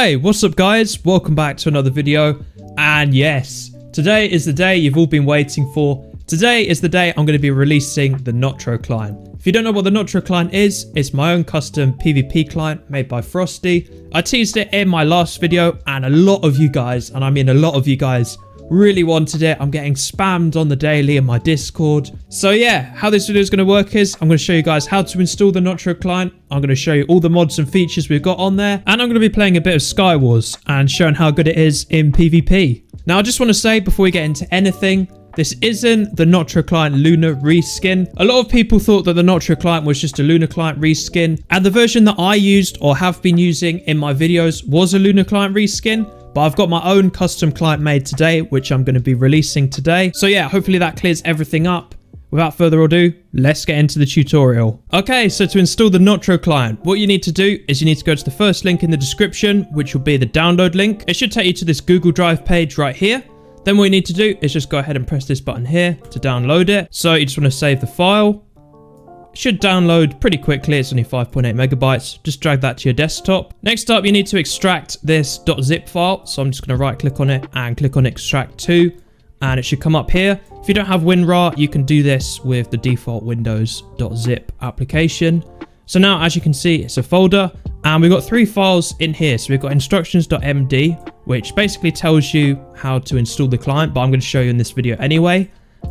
Alright, what's up guys? Welcome back to another video. And yes, today is the day you've all been waiting for. Today is the day I'm going to be releasing the Notro Client. If you don't know what the Notro Client is, it's my own custom PvP client made by Frosty. I teased it in my last video and a lot of you guys, and I mean a lot of you guys, really wanted it. I'm getting spammed on the daily in my Discord. So yeah, how this video is going to work is I'm going to show you guys how to install the Notro Client. I'm going to show you all the mods and features we've got on there. And I'm going to be playing a bit of Sky Wars and showing how good it is in PvP. Now I just want to say before we get into anything, this isn't the Notro Client Luna reskin. A lot of people thought that the Notro Client was just a Luna Client reskin. And the version that I used or have been using in my videos was a Luna Client reskin. But I've got my own custom client made today, which I'm going to be releasing today. So yeah, hopefully that clears everything up. Without further ado, let's get into the tutorial. Okay, so to install the Notro Client, what you need to do is you need to go to the first link in the description, which will be the download link. It should take you to this Google Drive page right here. Then what you need to do is just go ahead and press this button here to download it. So you just want to save the file. It should download pretty quickly. It's only 5.8 megabytes. Just drag that to your desktop. Next up, you need to extract this .zip file. So I'm just going to right click on it and click on extract to, and it should come up here. If you don't have WinRAR, you can do this with the default Windows .zip application. So now, as you can see, it's a folder and we've got 3 files in here. So we've got instructions.md, which basically tells you how to install the client, but I'm going to show you in this video anyway.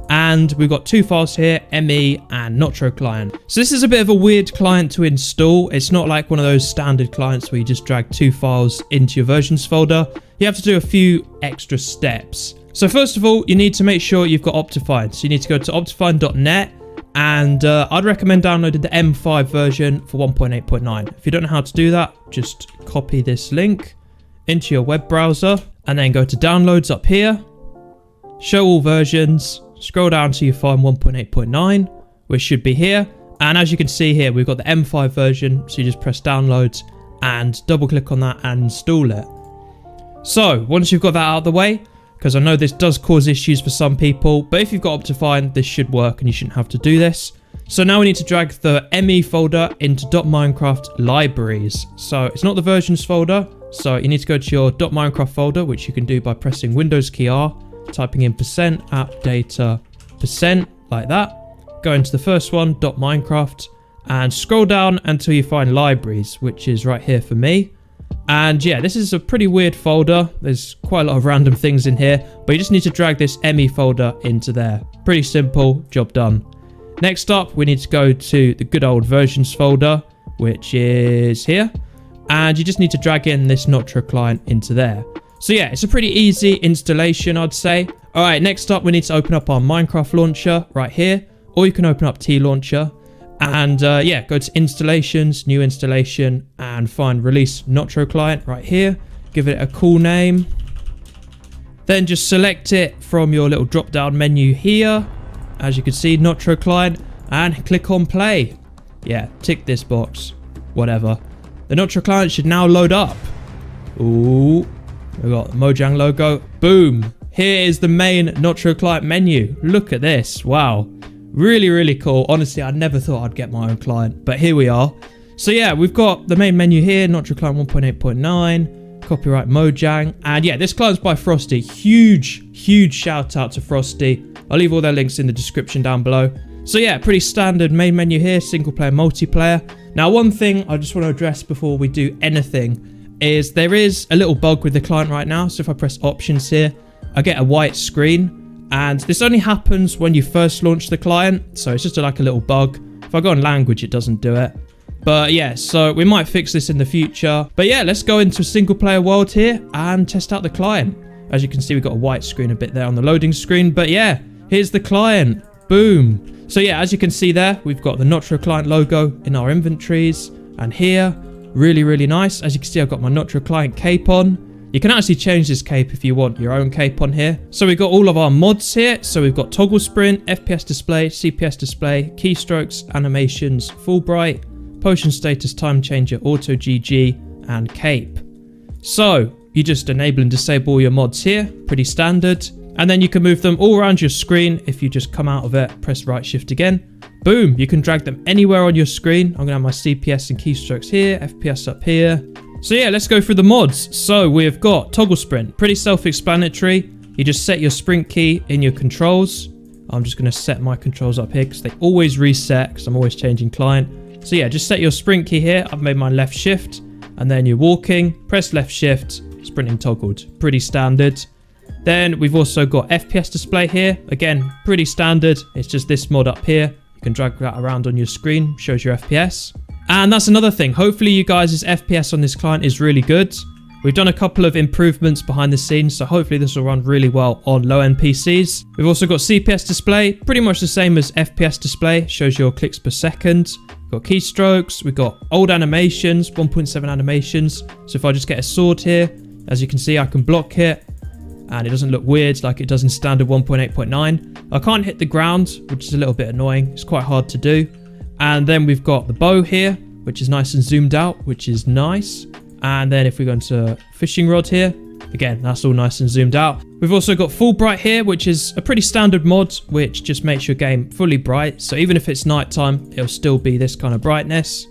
And we've got 2 files here, ME and Notro Client. So this is a bit of a weird client to install. It's not like one of those standard clients where you just drag 2 files into your versions folder. You have to do a few extra steps. So first of all, you need to make sure you've got Optifine. So you need to go to optifine.net. And I'd recommend downloading the M5 version for 1.8.9. If you don't know how to do that, just copy this link into your web browser and then go to downloads up here, show all versions, scroll down till you find 1.8.9, which should be here. And as you can see here, we've got the M5 version. So you just press downloads and double click on that and install it. So once you've got that out of the way, because I know this does cause issues for some people, but if you've got Optifine, this should work and you shouldn't have to do this. So now we need to drag the ME folder into .minecraft libraries. So it's not the versions folder. So you need to go to your .minecraft folder, which you can do by pressing Windows key R, typing in %appdata% like that. Go into the first one, .minecraft, and scroll down until you find libraries, which is right here for me. And yeah, this is a pretty weird folder. There's quite a lot of random things in here, but you just need to drag this ME folder into there. Pretty simple, job done. Next up, we need to go to the good old versions folder, which is here. And you just need to drag in this Notro Client into there. So yeah, it's a pretty easy installation, I'd say. All right, next up, we need to open up our Minecraft launcher right here, or you can open up T-Launcher. And yeah, go to installations, new installation, and find release Notro Client right here. Give it a cool name. Then just select it from your little drop down menu here. As you can see, Notro Client, and click on play. Yeah, tick this box, whatever. The Notro Client should now load up. Ooh, we've got the Mojang logo. Boom. Here is the main Notro Client menu. Look at this. Wow. Really, really cool. Honestly, I never thought I'd get my own client, but here we are. So yeah, we've got the main menu here, Notro Client 1.8.9, copyright Mojang. And yeah, this client's by Frosty. Huge shout out to Frosty. I'll leave all their links in the description down below. So yeah, pretty standard main menu here, single player, multiplayer. Now, one thing I just want to address before we do anything is there is a little bug with the client right now. So if I press options here, I get a white screen. And this only happens when you first launch the client. So it's just like a little bug. If I go on language, it doesn't do it. But yeah, so we might fix this in the future. But yeah, let's go into a single player world here and test out the client. As you can see, we've got a white screen a bit there on the loading screen. But yeah, here's the client. Boom. So yeah, as you can see there, we've got the Notro Client logo in our inventories. And here, really, really nice. As you can see, I've got my Notro Client cape on. You can actually change this cape if you want your own cape on here. So we've got all of our mods here. So we've got toggle sprint, FPS display, Cps display, keystrokes, animations, fullbright, potion status, time changer, auto GG, and cape. So you just enable and disable all your mods here. Pretty standard. And then you can move them all around your screen. If you just come out of it, press right shift again. Boom, you can drag them anywhere on your screen. I'm going to have my CPS and keystrokes here, FPS up here, So yeah, let's go through the mods. So we've got toggle sprint, pretty self-explanatory. You just set your sprint key in your controls. I'm just going to set my controls up here because they always reset because I'm always changing client. So yeah, just set your sprint key here. I've made mine left shift, and then you're walking, press left shift, sprinting toggled. Pretty standard. Then we've also got FPS display here. Again, pretty standard. It's just this mod up here. You can drag that around on your screen, shows your FPS. And that's another thing. Hopefully you guys' FPS on this client is really good. We've done a couple of improvements behind the scenes, so hopefully this will run really well on low-end PCs. We've also got CPS display, pretty much the same as FPS display, shows your clicks per second. We've got keystrokes, we've got old animations, 1.7 animations. So if I just get a sword here, as you can see, I can block it, and it doesn't look weird like it does in standard 1.8.9. I can't hit the ground, which is a little bit annoying. It's quite hard to do. And then we've got the bow here, which is nice and zoomed out, which is nice. And then if we go into fishing rod here, again, that's all nice and zoomed out. We've also got fullbright here, which is a pretty standard mod, which just makes your game fully bright. So even if it's nighttime, it'll still be this kind of brightness.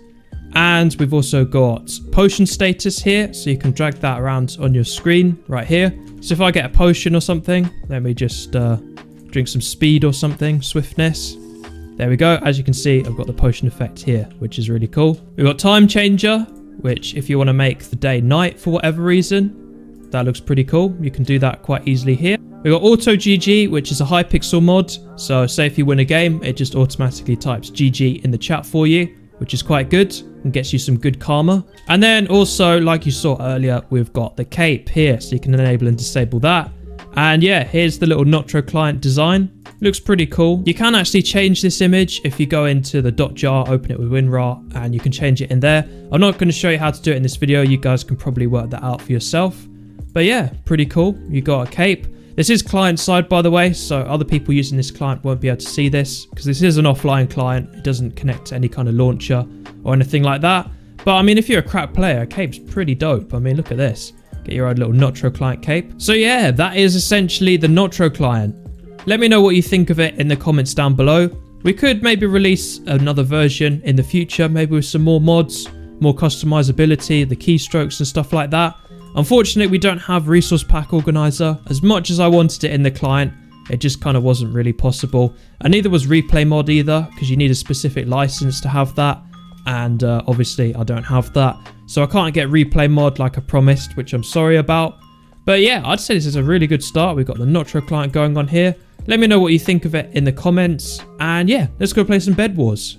And we've also got potion status here, so you can drag that around on your screen right here. So if I get a potion or something, let me just drink some speed or something, swiftness. There we go. As you can see, I've got the potion effect here, which is really cool. We've got time changer, which if you want to make the day night for whatever reason, that looks pretty cool. You can do that quite easily here. We've got auto GG, which is a high pixel mod. So say if you win a game, it just automatically types GG in the chat for you, which is quite good and gets you some good karma. And then also, like you saw earlier, we've got the cape here, so you can enable and disable that. And yeah, here's the little Notro Client design. Looks pretty cool. You can actually change this image if you go into the .jar, open it with WinRAR, and you can change it in there. I'm not going to show you how to do it in this video. You guys can probably work that out for yourself. But yeah, pretty cool. You got a cape. This is client side, by the way, so other people using this client won't be able to see this because this is an offline client. It doesn't connect to any kind of launcher or anything like that. But I mean, if you're a crap player, a cape's pretty dope. I mean, look at this. Get your own little Notro Client cape. So yeah, that is essentially the Notro Client. Let me know what you think of it in the comments down below. We could maybe release another version in the future, maybe with some more mods, more customizability, the keystrokes and stuff like that. Unfortunately, we don't have resource pack organizer. As much as I wanted it in the client, it just kind of wasn't really possible. And neither was replay mod either, because you need a specific license to have that. And obviously I don't have that. So I can't get replay mod like I promised, which I'm sorry about. But yeah, I'd say this is a really good start. We've got the Notro Client going on here. Let me know what you think of it in the comments. And yeah, let's go play some Bed Wars.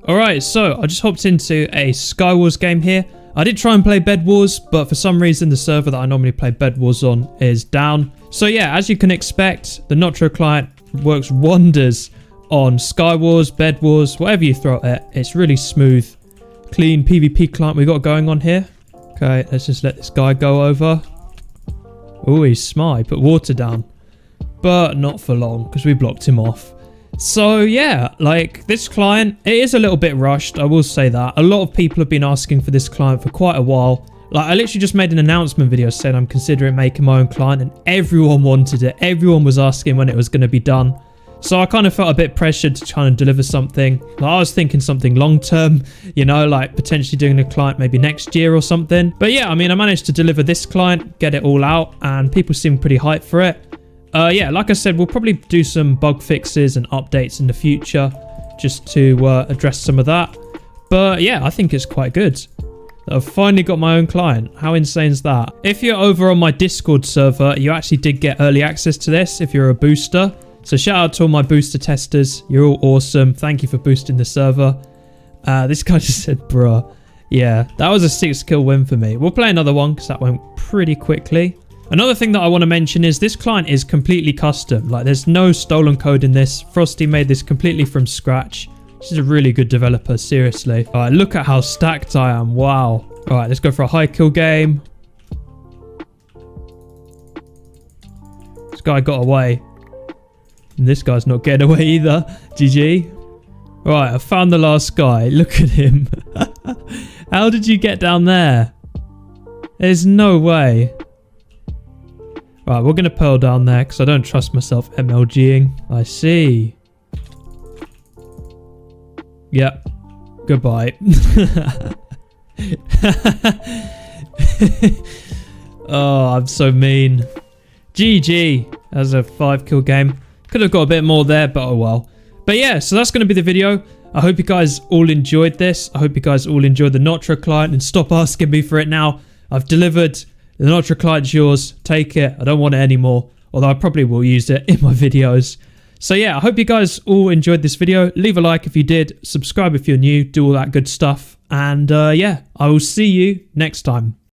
Alright, so I just hopped into a Sky Wars game here. I did try and play Bed Wars, but for some reason the server that I normally play Bed Wars on is down. So yeah, as you can expect, the Notro Client works wonders on Sky Wars, Bed Wars, whatever you throw at it. It's really smooth, clean PvP client we got going on here. Okay, let's just let this guy go over. Oh, he's smart. He put water down. But not for long, because we blocked him off. So yeah, like this client, it is a little bit rushed, I will say that. A lot of people have been asking for this client for quite a while. Like I literally just made an announcement video saying I'm considering making my own client, and everyone wanted it. Everyone was asking when it was going to be done. So I kind of felt a bit pressured to try and deliver something. Like I was thinking something long term, you know, like potentially doing a client maybe next year or something. But yeah, I mean, I managed to deliver this client, get it all out, and people seem pretty hyped for it. Yeah, like I said, we'll probably do some bug fixes and updates in the future just to address some of that. But yeah, I think it's quite good. I've finally got my own client. How insane is that? If you're over on my Discord server, you actually did get early access to this if you're a booster. So shout out to all my booster testers. You're all awesome. Thank you for boosting the server. This guy just said, bruh. Yeah, that was a 6-kill win for me. We'll play another one because that went pretty quickly. Another thing that I want to mention is this client is completely custom. Like there's no stolen code in this. Frosty made this completely from scratch. She's a really good developer, seriously. All right, look at how stacked I am. Wow. All right, let's go for a high kill game. This guy got away. And this guy's not getting away either. GG. All right, I found the last guy. Look at him. How did you get down there? There's no way. Right, we're going to pearl down there because I don't trust myself MLGing. I see. Yep. Goodbye. Oh, I'm so mean. GG. As a 5-kill game. Could have got a bit more there, but oh well. But yeah, so that's going to be the video. I hope you guys all enjoyed this. I hope you guys all enjoyed the Notro client, and stop asking me for it now. I've delivered. The Notro client's yours. Take it. I don't want it anymore. Although I probably will use it in my videos. So yeah, I hope you guys all enjoyed this video. Leave a like if you did. Subscribe if you're new. Do all that good stuff. And yeah, I will see you next time.